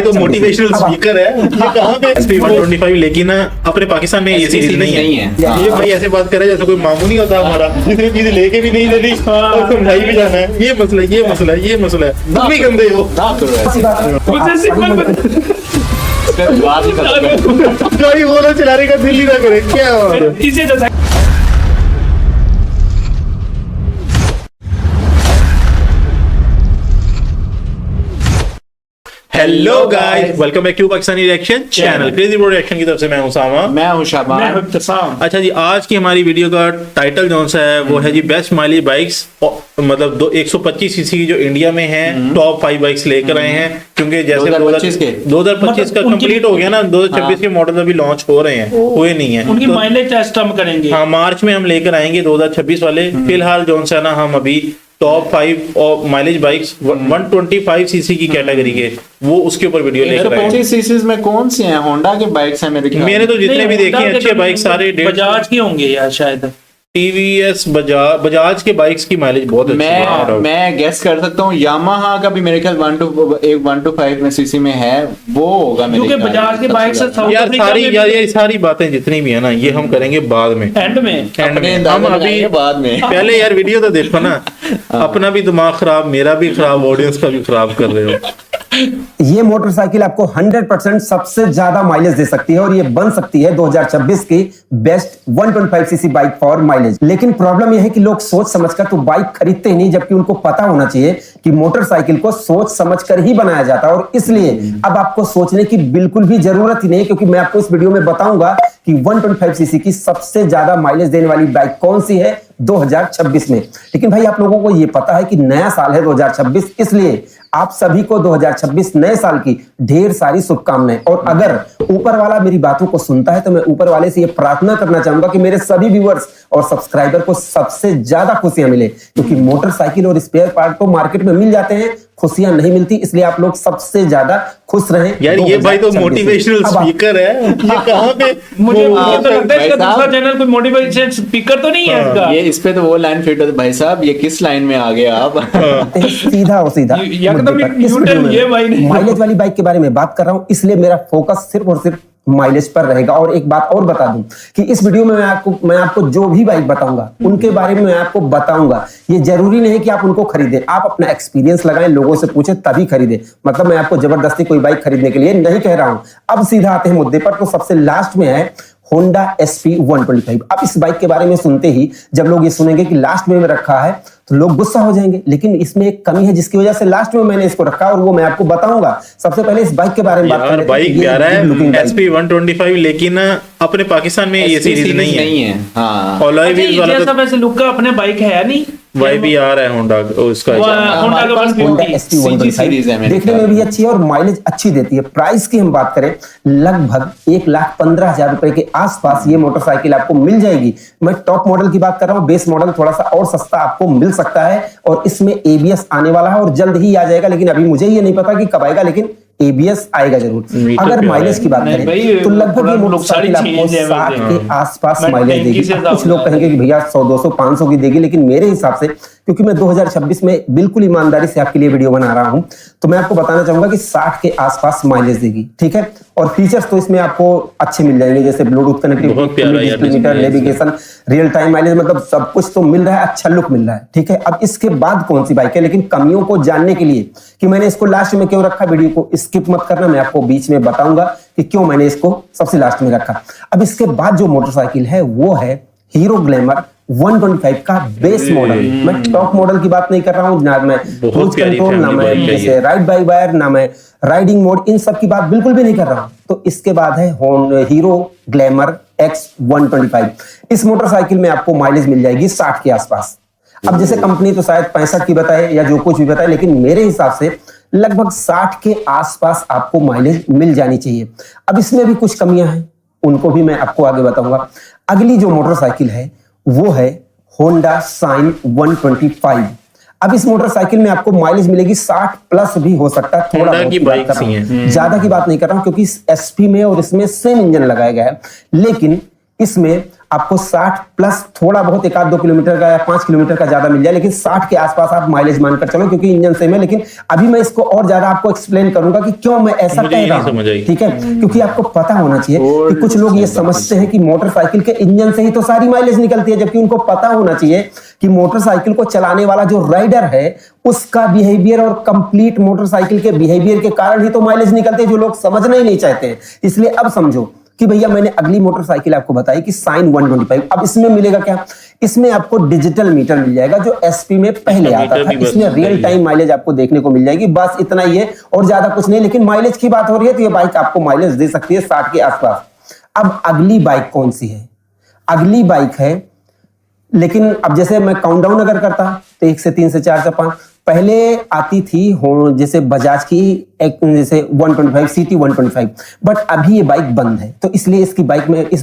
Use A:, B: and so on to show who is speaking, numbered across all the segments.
A: तो motivational speaker है, ये कहाँ पे SP125, लेकिन अपने पाकिस्तान में ये सीरीज नहीं है। ये भाई ऐसे बात कर रहे हैं जैसे कोई मामू नहीं होता हमारा, जिसने चीज लेके भी नहीं देनी और समझाई भी जाना है, ये मसला है, ये मसला है, ये मसला है। तुम भी गंदे हो, कोई बोलो चलाने का दिल ही ना करे, क्या hello guys, welcome back to Pakistani reaction channel. Crazy bro reaction की तरफ से मैं उसामा,
B: मैं हूं शाबान, मैं हूं इब्तिसाम।
A: अच्छा जी, आज की हमारी वीडियो का टाइटल जो सा है वो है जी बेस्ट माइलेज बाइक्स, मतलब 125 सीसी की जो इंडिया में है टॉप 5 बाइक्स लेकर आए हैं। क्योंकि जैसे 2025 का कंप्लीट हो गया ना, 2026 के मॉडल अभी लॉन्च हो रहे हैं, हुए नहीं है,
B: उनकी माइलेज टेस्ट हम करेंगे।
A: हाँ, मार्च में हम लेकर आएंगे 2026 वाले। फिलहाल जो सा ना हम अभी टॉप 5 और माइलेज बाइक्स 125 सीसी की कैटेगरी के, वो उसके ऊपर वीडियो लेकर आए।
B: 125 सीसी में कौन सी हैं? होंडा के बाइक्स हैं मेरे ख्याल।
A: मैंने तो जितने भी देखे हैं अच्छे बाइक सारे
B: बजाज के होंगे यार शायद।
A: टीवीएस बजाज के बाइक्स की माइलेज बहुत अच्छी है।
B: मैं गेस कर सकता हूँ यामाहा का भी मेरे ख्याल 125 में सीसी में है, वो होगा मेरे ख्याल। क्योंकि बजाज के बाइक से
A: ये सारी बातें जितनी भी है ना, ये हम करेंगे बाद में,
B: एंड में
A: हम अभी बाद में। पहले यार वीडियो तो देखो ना, अपना भी दिमाग खराब, मेरा भी खराब, ऑडियंस का भी खराब कर रहे हो।
C: ये मोटरसाइकिल आपको 100% सबसे ज्यादा माइलेज दे सकती है और ये बन सकती है 2026 की best 125 CC bike for mileage. लेकिन प्रॉब्लम यह है कि लोग सोच समझकर तो बाइक खरीदते ही नहीं, जबकि उनको पता होना चाहिए कि मोटरसाइकिल को सोच समझकर ही बनाया जाता है। और इसलिए अब आपको सोचने की बिल्कुल भी जरूरत ही नहीं, क्योंकि मैं आपको इस वीडियो में बताऊंगा कि 125 सीसी की सबसे ज्यादा माइलेज देने वाली बाइक कौन सी है 2026 में। लेकिन भाई आप लोगों को ये पता है कि नया साल है 2026, इसलिए आप सभी को 2026 नए साल की ढेर सारी शुभकामनाएं। और अगर ऊपर वाला मेरी बातों को सुनता है तो मैं ऊपर वाले से ये प्रार्थना करना चाहूंगा कि मेरे सभी व्यूअर्स और सब्सक्राइबर को सबसे ज्यादा खुशियां मिले, क्योंकि मोटरसाइकिल और स्पेयर पार्ट तो मार्केट में मिल जाते हैं, खुशियां नहीं मिलती। इसलिए आप लोग सबसे ज्यादा खुश रहें
A: यार। ये भाई तो मोटिवेशनल स्पीकर है, ये कहाँ पे?
B: मुझे तो लगता है इसका दूसरा चैनल कोई मोटिवेशनल स्पीकर तो नहीं है इसका। ये इस पे तो वो लाइन फिट होती है। भाई साहब ये किस लाइन में आ गए आप?
C: सीधा माइलेज वाली बाइक के बारे में बात कर रहा हूं, इसलिए मेरा फोकस सिर्फ और सिर्फ माइलेज पर रहेगा। और एक बात और बता दूं कि इस वीडियो में मैं आपको जो भी बाइक बताऊंगा उनके बारे में मैं आपको बताऊंगा। ये जरूरी नहीं कि आप उनको खरीदें, आप अपना एक्सपीरियंस लगाएं, लोगों से पूछें तभी खरीदें। मतलब मैं आपको जबरदस्ती कोई बाइक खरीदने के लिए नहीं कह रहा हूं। अब सीधा आते हैं मुद्दे पर। तो सबसे लास्ट में है होंडा SP125। अब इस बाइक के बारे में सुनते ही जब लोग ये सुनेंगे कि लास्ट में रखा है तो लोग गुस्सा हो जाएंगे, लेकिन इसमें एक कमी है जिसकी वजह से लास्ट में मैंने इसको रखा और वो मैं आपको बताऊंगा। सबसे पहले इस बाइक के बारे में बात करें।
A: बाइक प्यारा है SP125, लेकिन अपने पाकिस्तान में ये सीरीज नहीं है।
B: हाँ,
A: अलॉय व्हील्स वाला
B: तो वैसे लुक का अपने बाइक है नहीं।
A: YBR है होंडा उसका,
C: होंडा SP125 देखने में भी अच्छी है और माइलेज अच्छी देती है। प्राइस की हम बात करें, लगभग 1,15,000 रुपए के आसपास ये मोटरसाइकिल आपको मिल जाएगी। मैं टॉप मॉडल की बात कर रहा हूँ, बेस मॉडल थोड़ा सा और सस्ता आपको मिल सकता है और इसमें ABS आने वाला है और जल्द ही आ जाएगा। लेकिन अभी मुझे ये नहीं पता कि कब आएगा, लेकिन ABS आएगा जरूर। अगर माइलेज की बात करें तो लगभग ये मोटरसाइकिल आपको 60 के आसपास माइलेज देगी। कुछ लोग कहेंगे कि भैया 100, 200, 500 की देगी, लेकिन मेरे हिसाब से, क्योंकि मैं 2026 में बिल्कुल ईमानदारी से आपके लिए वीडियो बना रहा हूं, तो मैं आपको बताना चाहूंगा कि 60 के आसपास माइलेज देगी। ठीक है, और फीचर्स तो इसमें आपको अच्छे मिल जाएंगे, जैसे Bluetooth connectivity, navigation, real time mileage, मतलब सब कुछ तो मिल रहा है, अच्छा लुक मिल रहा है। ठीक है, अब इसके बाद कौन सी बाइक है, लेकिन कमियों को जानने के लिए कि मैंने इसको लास्ट में क्यों रखा, वीडियो को स्किप मत करना, मैं आपको बीच में बताऊंगा कि क्यों मैंने इसको सबसे लास्ट में रखा। अब इसके बाद जो मोटरसाइकिल है वो है हीरो ग्लैमर 125 का बेस मॉडल। मैं टॉप मॉडल की बात नहीं कर रहा हूं, ना मैं क्रूज कंट्रोल, ना मैं जैसे राइड बाय वायर, ना मैं राइडिंग मोड, इन सब की बात बिल्कुल भी नहीं कर रहा हूं। तो इसके बाद है हीरो ग्लैमर X125। इस मोटरसाइकिल में आपको माइलेज मिल जाएगी 60 के आसपास। अब जैसे कंपनी तो शायद 65 की बताए या जो कुछ भी बताए, लेकिन मेरे हिसाब से लगभग 60 के आसपास आपको माइलेज मिल जानी चाहिए। अब इसमें भी कुछ कमियां हैं, उनको भी मैं आपको आगे बताऊंगा। अगली जो मोटरसाइकिल है वो है होंडा शाइन 125। अब इस मोटरसाइकिल में आपको माइलेज मिलेगी 60 प्लस भी हो सकता है, थोड़ा बहुत की बात कर रहा हूं, ज्यादा की बात नहीं कर रहा हूं, क्योंकि SP में और इसमें सेम इंजन लगाया गया है। लेकिन इसमें आपको 60 प्लस थोड़ा बहुत 1-2 किलोमीटर का या 5 किलोमीटर का ज्यादा मिल जाए, लेकिन 60 के आसपास आप माइलेज मानकर चलो, क्योंकि इंजन सेम है। लेकिन अभी मैं इसको और ज्यादा आपको एक्सप्लेन करूंगा कि क्यों मैं ऐसा कह रहा हूं, ठीक है, क्योंकि आपको पता होना चाहिए कि कुछ लोग ये समझते हैं कि मोटरसाइकिल के इंजन से ही तो सारी माइलेज निकलती है, जबकि उनको पता होना चाहिए कि मोटरसाइकिल को चलाने वाला जो राइडर है उसका बिहेवियर और कंप्लीट मोटरसाइकिल के बिहेवियर के कारण ही तो माइलेज निकलते हैं, जो लोग समझना ही नहीं चाहते हैं। इसलिए अब समझो कि भैया मैंने अगली मोटरसाइकिल आपको बताई कि साइन 125। अब इसमें मिलेगा क्या? इसमें आपको डिजिटल मीटर मिल जाएगा, जो एसपी में पहले आता था। इसमें रियल टाइम माइलेज आपको देखने को मिल जाएगी, बस इतना ही है और ज्यादा कुछ नहीं। लेकिन माइलेज की बात हो रही है तो ये बाइक आपको माइलेज दे सकती है 60 के आसपास। अब अगली बाइक कौन सी है? अगली बाइक है, लेकिन अब जैसे मैं काउंटडाउन अगर करता तो 1 से 3 से 4 से 5 पहले आती थी जैसे बजाज की एक जैसे 125 सीटी 125, बट अभी ये बाइक बंद है, तो इसलिए इस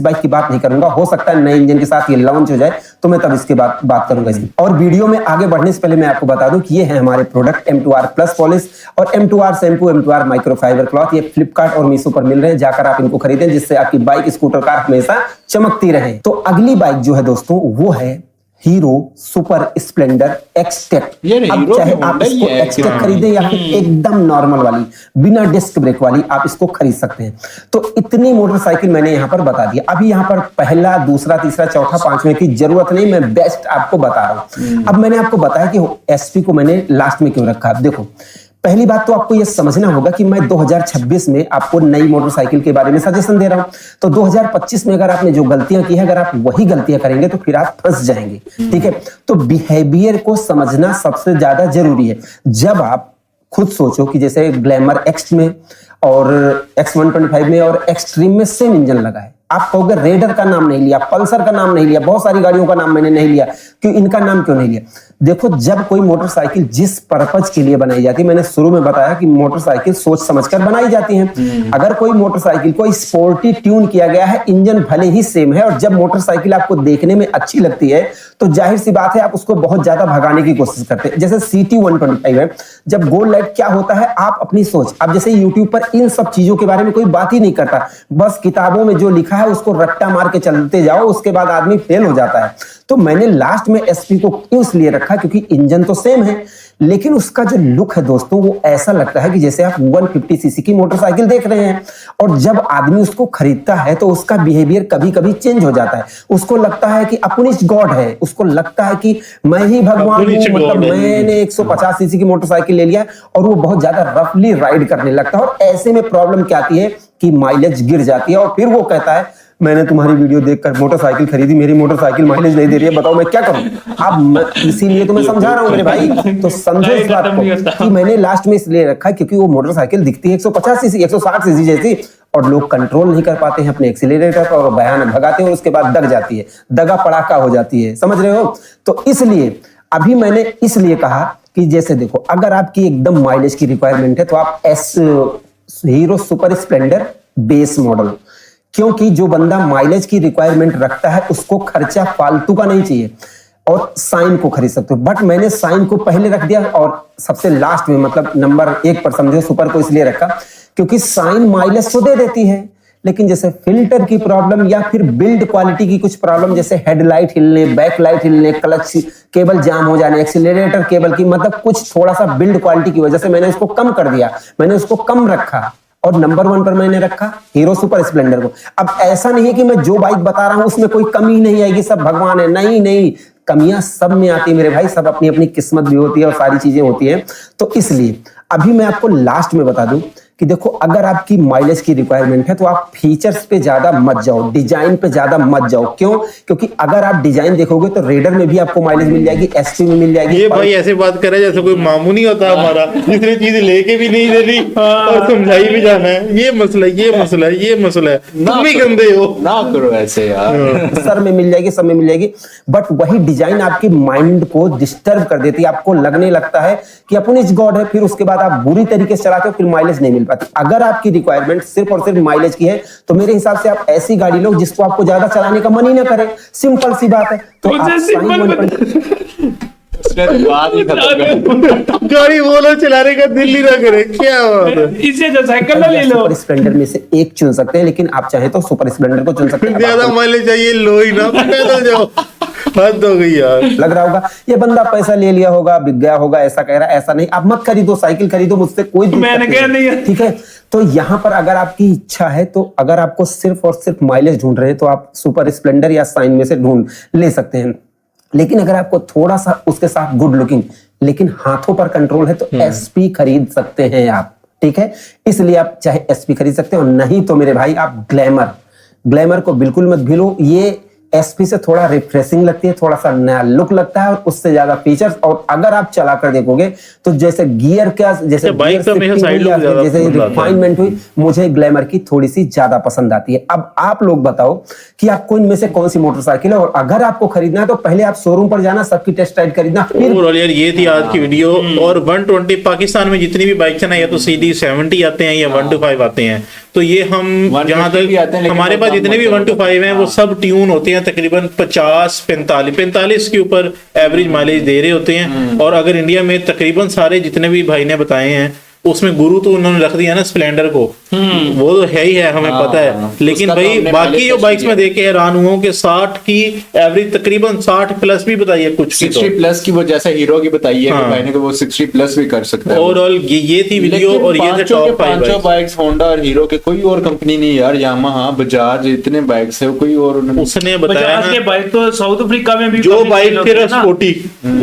C: बाइक की बात नहीं करूंगा। हो सकता है नए इंजन के साथ ये लॉन्च हो जाए तो मैं तब इसके बात करूंगा इसकी। और वीडियो में आगे बढ़ने से पहले मैं आपको बता दूं कि ये है हमारे प्रोडक्ट M2R प्लस पॉलिश और M2R shampoo, M2R microfibre cloth. ये फ्लिपकार्ट और मीशो पर मिल रहे हैं, जाकर आप इनको खरीदें, जिससे आपकी बाइक, स्कूटर, कार हमेशा चमकती रहे। तो अगली बाइक जो है दोस्तों वो है हीरो सुपर स्प्लेंडर एक्सटेक। अब चाहे आप इसको एक्सटेक खरीदे या फिर एकदम नॉर्मल वाली बिना डिस्क ब्रेक वाली, आप इसको खरीद सकते हैं। तो इतनी मोटरसाइकिल मैंने यहां पर बता दिया। अभी यहां पर पहला, दूसरा, तीसरा, चौथा, पांचवें की जरूरत नहीं, मैं बेस्ट आपको बता रहा हूं। अब मैंने आपको बताया कि एसपी को मैंने लास्ट में क्यों रखा। देखो, पहली बात तो आपको यह समझना होगा कि मैं 2026 में आपको नई मोटरसाइकिल के बारे में सजेशन दे रहा हूं। तो 2025 में अगर आपने जो गलतियां की है, अगर आप वही गलतियां करेंगे तो फिर आप फंस जाएंगे, ठीक है। तो बिहेवियर को समझना सबसे ज्यादा जरूरी है। जब आप खुद सोचो कि जैसे ग्लैमर एक्स में और X125 में और एक्सट्रीम में सेम इंजन लगा है, आप कहोगे रेडर का नाम नहीं लिया, पल्सर का नाम नहीं लिया, बहुत सारी गाड़ियों का नाम मैंने नहीं लिया, क्यों इनका नाम क्यों नहीं लिया? देखो, जब कोई मोटरसाइकिल जिस पर्पज के लिए बनाई जाती है, मैंने शुरू में बताया कि मोटरसाइकिल सोच समझकर बनाई जाती है। अगर कोई मोटरसाइकिल को स्पोर्टी ट्यून किया गया है, इंजन भले ही सेम है, और जब मोटरसाइकिल आपको देखने में अच्छी लगती है तो जाहिर सी बात है आप उसको बहुत ज्यादा भगाने की कोशिश करते हैं। जैसे CT 125 है, जब गोल लाइट क्या होता है, आप अपनी सोच, अब जैसे यूट्यूब पर इन सब चीजों के बारे में कोई बात ही नहीं करता, बस किताबों में जो लिखा है उसको रट्टा मार के चलते जाओ, उसके बाद आदमी फेल हो जाता है। तो मैंने लास्ट में एसपी को क्यों इसलिए रखा, क्योंकि इंजन तो सेम है, लेकिन उसका जो लुक है दोस्तों, वो ऐसा लगता है कि जैसे आप 150 सीसी की मोटरसाइकिल देख रहे हैं। और जब आदमी उसको खरीदता है तो उसका बिहेवियर कभी कभी चेंज हो जाता है। उसको लगता है कि अपनिस्ट गॉड है, उसको लगता है कि मैं ही भगवान हूं, मतलब मैंने 150 सीसी की मोटरसाइकिल ले लिया, और वो बहुत ज्यादा रफली राइड करने लगता है। और ऐसे में प्रॉब्लम क्या आती है कि माइलेज गिर जाती है, और फिर वो कहता है मैंने तुम्हारी वीडियो देखकर मोटरसाइकिल खरीदी, मेरी मोटरसाइकिल माइलेज नहीं दे रही है, बताओ मैं क्या करूं। अब इसीलिए तो मैं समझा रहा हूं मेरे भाई, तो समझो इस बात को कि मैंने लास्ट में इसलिए रखा क्योंकि वो मोटरसाइकिल दिखती है 150 सीसी 160 सीसी जैसी, और लोग कंट्रोल नहीं कर पाते हैं अपने एक्सीलरेटर पर और भयानक भगाते हैं, और उसके बाद दग जाती है, दगा पड़ाका हो जाती है, समझ रहे हो। तो इसलिए अभी मैंने इसलिए कहा कि जैसे देखो, अगर आपकी एकदम माइलेज की रिक्वायरमेंट है तो आप hero super Splendor base model, क्योंकि जो बंदा माइलेज की रिक्वायरमेंट रखता है उसको खर्चा फालतू का नहीं चाहिए, और साइन को खरीद सकते हो। बट मैंने साइन को पहले रख दिया और सबसे लास्ट में, मतलब नंबर 1 पर समझो, सुपर को इसलिए रखा क्योंकि साइन माइलेज तो दे देती है, लेकिन जैसे फिल्टर की प्रॉब्लम या फिर बिल्ड क्वालिटी की कुछ प्रॉब्लम, जैसे हेडलाइट हिलने, बैकलाइट हिलने, क्लच केबल जाम हो जाने, एक्सीलरेटर केबल की, मतलब कुछ थोड़ा सा बिल्ड क्वालिटी की वजह से मैंने उसको कम कर दिया, मैंने उसको कम रखा, और नंबर 1 पर मैंने रखा हीरो सुपर स्प्लेंडर को। अब ऐसा नहीं है कि मैं जो बाइक बता रहा हूं उसमें कोई कमी नहीं आएगी, सब भगवान है, नहीं नहीं, कमियां सब में आती है मेरे भाई, सब अपनी अपनी किस्मत भी होती है और सारी चीजें होती हैं। तो इसलिए अभी मैं आपको लास्ट में बता दूं कि देखो, अगर आपकी माइलेज की रिक्वायरमेंट है तो आप फीचर्स पे ज्यादा मत जाओ, डिजाइन पे ज्यादा मत जाओ। क्यों? क्योंकि अगर आप डिजाइन देखोगे तो रेडर में भी आपको माइलेज मिल जाएगी, एसपी में मिल जाएगी।
A: ये भाई ऐसे बात करे जैसे कोई मामू नहीं होता हमारा, जिसने चीज लेके भी नहीं देनी और समझाई भी जाना है, ये मसला है, तुम भी गंदे हो,
B: ना करो ऐसे यार।
C: सर में मिल जाएगी, सब में मिल जाएगी, बट वही डिजाइन आपकी माइंड को डिस्टर्ब कर देती है, आपको लगने लगता है कि अपन इस गॉड है, फिर उसके बाद आप बुरी तरीके से चलाते हो, फिर माइलेज नहीं मिल पाती। अगर आपकी रिक्वायरमेंट सिर्फ और सिर्फ माइलेज की है तो मेरे हिसाब से आप ऐसी गाड़ी लो जिसको आपको ज्यादा चलाने का मन ही ना करे, सिंपल सी बात है। तो आप
B: उसने तो बात ही खत्म कर
A: गाड़ी बोलो चलाने का दिल ही ना करे, क्या बात है।
D: इससे तो साइकिल ना ले लो।
C: सुपर स्प्लेंडर में से एक चुन सकते हैं, लेकिन आप चाहें तो सुपर स्प्लेंडर को चुन सकते हैं।
A: ज्यादा माइलेज चाहिए, लो ही ना, पैदल जाओ, हद हो गई यार।
C: लग रहा होगा ये बंदा पैसा ले लिया होगा, बिक गया होगा, ऐसा कह रहा है। ऐसा नहीं, आप मत खरीदो, साइकिल खरीदो, मुझसे कोई दिक्कत
D: मैंने कहा नहीं है।
C: ठीक है। तो यहाँ पर अगर आपकी इच्छा है, तो अगर आपको सिर्फ और सिर्फ माइलेज ढूंढ रहे हैं, तो आप सुपर स्प्लेंडर या साइन में से ढूंढ ले सकते हैं। लेकिन अगर आपको थोड़ा सा उसके साथ गुड लुकिंग लेकिन हाथों पर कंट्रोल है, तो एसपी खरीद सकते हैं आप। ठीक है, इसलिए आप चाहे एसपी खरीद सकते हो, नहीं तो मेरे भाई आप ग्लैमर को बिल्कुल मत भूलो। ये एसपी से थोड़ा रिफ्रेशिंग लगती है, थोड़ा सा नया लुक लगता है, और उससे ज्यादा फीचर्स। और अगर आप चला कर देखोगे तो जैसे गियर का, जैसे
A: बाइक का मेरा साइड लुक ज्यादा
C: जैसे रिफाइनमेंट हुई, मुझे ग्लैमर की थोड़ी सी ज्यादा पसंद आती है। अब आप लोग बताओ कि आपको इनमें से कौन सी मोटरसाइकिल है, और अगर आपको खरीदना है तो पहले आप शोरूम पर जाना, सबकी टेस्ट राइड खरीदना, फिर
A: ओवरऑल यार ये थी आज की वीडियो। और 120 पाकिस्तान में जितनी भी बाइक है ना, या तो सीधी 70 आते हैं या 125 आते हैं। तो ये हम जहां तक हमारे पास जितने भी 125 हैं वो सब ट्यून होते हैं, तकरीबन 50-45 के ऊपर एवरेज माइलेज दे रहे होते हैं। और अगर इंडिया में तकरीबन सारे जितने भी भाई ने बताए हैं, उसमें गुरु तो उन्होंने रख दिया ना स्प्लेंडर को, वो तो है ही है, हमें पता है। लेकिन भाई बाकी जो बाइक्स में देखे हैरान हुआ कि 60 की एवरेज तकरीबन 60 प्लस भी बताई है, कुछ
B: 60 प्लस की वो जैसे हीरो की बताई है कि भाई ने, वो 60 प्लस भी कर सकता है।
A: ओवरऑल ये थी वीडियो। और ये थे टॉप 5
B: बाइक्स, होंडा और हीरो के, कोई और कंपनी नहीं यार, यामाहा, बजाज, इतने बाइक्स है, कोई और
A: उसने बताया
D: बजाज के बाइक तो साउथ अफ्रीका में भी
A: जो बाइक थे स्पोर्टी,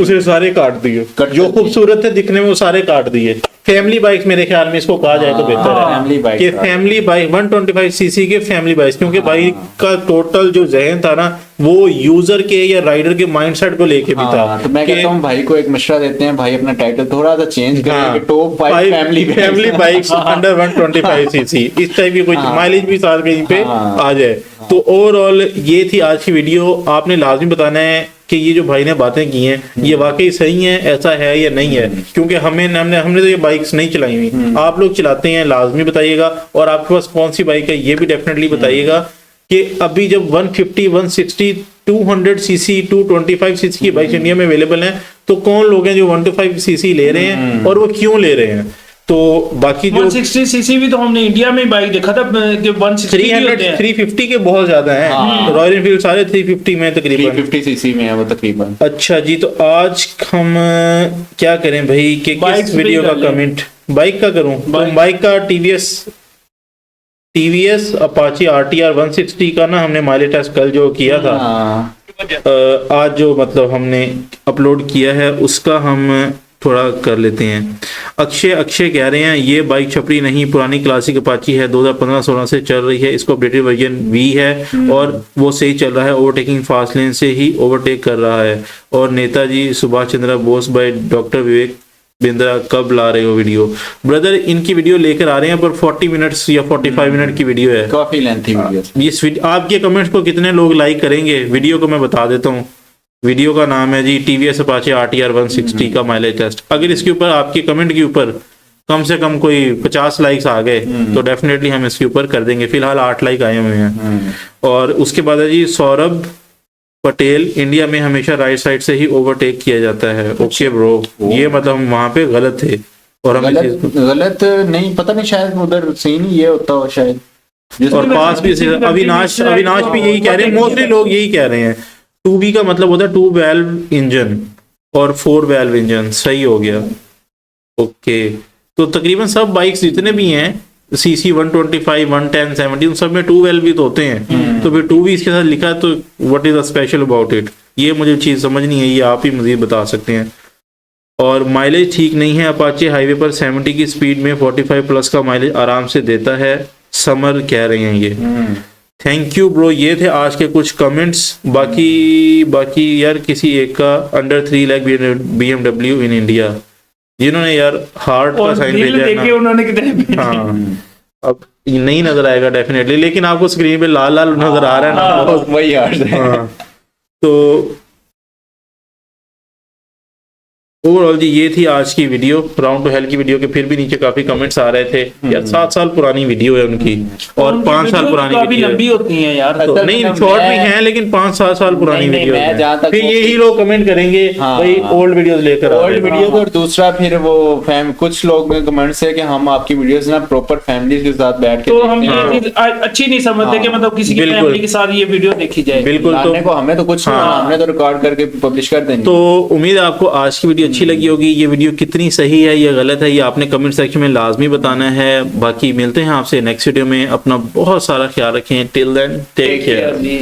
A: उसे सारे काट दिए, जो खूबसूरत थे दिखने में वो सारे काट दिए। फैमिली बाइक मेरे ख्याल में इसको कहा जाए तो बेहतर है कि फैमिली बाइक 125 सीसी के फैमिली बाइक, क्योंकि बाइक का टोटल जो जहन था ना, वो यूजर के या राइडर के माइंडसेट को लेके भी था।
B: तो मैं कहता हूं भाई को एक मशवरा देते हैं, भाई अपना टाइटल थोड़ा सा चेंज करें, top 5 family bikes
A: under 125 CC, इस टाइप की कोई माइलेज भी साथ कहीं पे आ जाए। तो ओवरऑल ये थी आज की वीडियो। आपने लाजमी बताना है कि ये जो भाई ने बातें की हैं ये वाकई सही है, ऐसा है या नहीं है, क्योंकि हमने तो ये बाइक्स नहीं चलाई हुई, आप लोग चलाते हैं, लाजमी बताइएगा। और आपके पास कौन सी बाइक है ये भी डेफिनेटली बताइएगा कि अभी जब 150, 160, 200 सीसी, 225 सीसी की बाइक इंडिया में अवेलेबल है, तो कौन लोग हैं जो 125 सीसी ले रहे हैं और वो क्यों ले रहे हैं। तो बाकी जो
D: 160 सीसी भी तो हमने इंडिया में बाइक देखा था कि 160
A: 350 के बहुत ज्यादा हैं। रॉयल एनफील्ड सारे 350 में तकरीबन
B: 350 सीसी में है वो तकरीबन।
A: अच्छा जी, तो आज हम क्या करें भाई कि किस वीडियो का कमेंट बाइक का करूं? तो बाइक का टीवीएस अपाची आरटीआर 160 का ना हमने माइलेज टेस्ट कल जो किया था, आज जो मतलब हमने अपलोड किया है उसका हम थोड़ा कर लेते हैं। अक्षय कह रहे हैं ये बाइक छपरी नहीं, पुरानी क्लासिक अपाची है, 2015-16 से चल रही है, इसको अपडेटेड वर्जन वी है और वो सही चल रहा है, ओवरटेकिंग फास्ट लेन से ही ओवरटेक कर रहा है। और नेताजी सुभाष चंद्र बोस बाय डॉक्टर विवेक बिंद्रा कब ला रहे हो वीडियो? ब्रदर इनकी वीडियो लेकर आ रहे हैं, पर 40 मिनट्स या 45 मिनट की वीडियो है,
B: काफी लेंथी वीडियो।
A: इस आपके कमेंट्स को कितने लोग लाइक करेंगे वीडियो को मैं बता देता हूँ। वीडियो का नाम है जी टीवीएस अपाचे आरटीआर 160 का माइलेज टेस्ट। अगर इसके ऊपर आपके कमेंट के ऊपर कम से कम कोई 50 लाइक्स आ गए तो डेफिनेटली हम इसके ऊपर कर देंगे। फिलहाल 8 लाइक आए हुए हैं। और उसके बाद है जी सौरभ पटेल, इंडिया में हमेशा राइट साइड से ही ओवरटेक किया जाता है। ओके ब्रो, ये मतलब हम वहां पे गलत थे और हम
B: गलत नहीं, पता नहीं, शायद उधर सीन ये होता हो शायद।
A: और पास भी अविनाश भी यही कह रहे हैं, मोस्टली लोग यही कह रहे हैं। 2B का मतलब होता है 2 वैल्व इंजन और 4 वैल्व इंजन, सही हो गया। ओके, तो तकरीबन सब बाइक्स जितने भी हैं सीसी 125, 110, 70 उन सब में 2 वैल्व भी तो होते हैं। तो फिर 2B इसके साथ लिखा है, तो what is the special about it? ये मुझे चीज समझ नहीं है, ये आप ही मजीद बता सकते हैं। और माइलेज ठीक नहीं है, अपाचे हाईवे पर 70 की स्पीड में 45 प्लस का माइलेज आराम से देता है, समर कह रहे हैं ये। थैंक यू ब्रो, ये थे आज के कुछ कमेंट्स। बाकी यार किसी एक का under 3 lakh BMW in India, जिन्होंने यार हार्ट का साइन भेजा है ना,
D: उन्होंने कितने
A: हाँ अब नहीं नजर आएगा डेफिनेटली, लेकिन आपको स्क्रीन पे लाल लाल नजर आ रहा है ना,
B: वही हार्ट है।
A: तो ओवरऑल जी ये थी आज की वीडियो राउंड टू हेल की वीडियो के। फिर भी नीचे काफी कमेंट्स आ रहे थे यार 7 साल पुरानी वीडियो है उनकी और 5 साल पुरानी
D: काफी
A: वीडियो
D: लंबी होती है यार।
A: तो नहीं शॉर्ट भी हैं लेकिन 5-7 साल पुरानी
B: नहीं,
A: वीडियो
B: मैं जहाँ
A: है।
B: तक
A: फिर यही लोग कमेंट करेंगे भाई ओल्ड वीडियोस लेकर
B: ओल्ड वीडियो और दूसरा फिर वो कुछ लोग कमेंट्स है कि हम आपकी वीडियोस ना प्रॉपर फैमिली के साथ बैठ के
D: तो हम ये चीज अच्छी नहीं समझते कि मतलब किसी की
A: बिल्कुल।
D: फैमिली के साथ ये वीडियो देखी जाए।
A: बिल्कुल। तो
B: लाने को हमें तो कुछ हमने तो रिकॉर्ड करके पब्लिश कर देनी।
A: तो उम्मीद है आपको आज की वीडियो अच्छी लगी होगी। ये वीडियो कितनी सही है या गलत है ये आपने कमेंट सेक्शन में लाजमी बताना है। बाकी मिलते हैं आपसे नेक्स्ट वीडियो में। अपना बहुत सारा ख्याल रखें। Till then take care.
D: जी।